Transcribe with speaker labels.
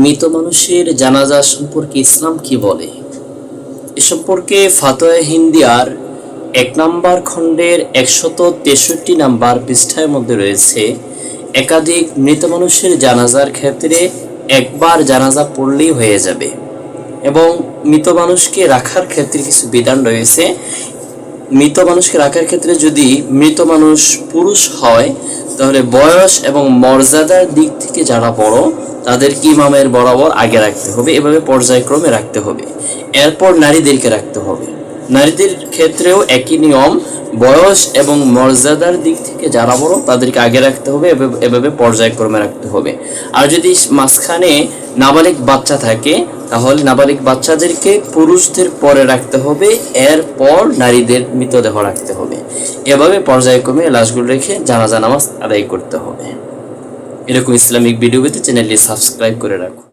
Speaker 1: মৃত মানুষের জানাজা সম্পর্কে ইসলাম কি বলে? এ সম্পর্কে ফাতোয়া হিন্দিয়ার 1 নম্বর খণ্ডের 163 নম্বর পৃষ্ঠার মধ্যে রয়েছে, একাধিক মৃত মানুষের জানাজার ক্ষেত্রে একবার জানাজা পড়লেই হয়ে যাবে এবং মৃত মানুষকে রাখার ক্ষেত্রে কিছু বিধান রয়েছে। মৃত মানুষকে রাখার ক্ষেত্রে যদি মৃত মানুষ পুরুষ হয় তাহলে বয়স এবং মর্যাদার দিক থেকে যারা বড় তাদেরকে ইমামের বরাবর আগে রাখতে হবে, এভাবে পর্যায়ক্রমে রাখতে হবে। এরপর নারীদেরকে রাখতে হবে। নারীদের ক্ষেত্রেও একই নিয়ম, বয়স এবং মর্যাদার দিক থেকে যারা বড় তাদেরকে আগে রাখতে হবে, এভাবে পর্যায়ক্রমে রাখতে হবে। আর যদি মাঝখানে নাবালিগ বাচ্চা থাকে তাহলে নাবালিগ বাচ্চাদেরকে পুরুষদের পরে রাখতে হবে, এরপর নারীদের মৃতদেহ রাখতে হবে। এভাবে পর্যায়ক্রমে লাশগুলো রেখে জানাজা নামাজ আদায় করতে হবে। এরকম ইসলামিক ভিডিও পেতে চ্যানেলটি সাবস্ক্রাইব করে রাখুন।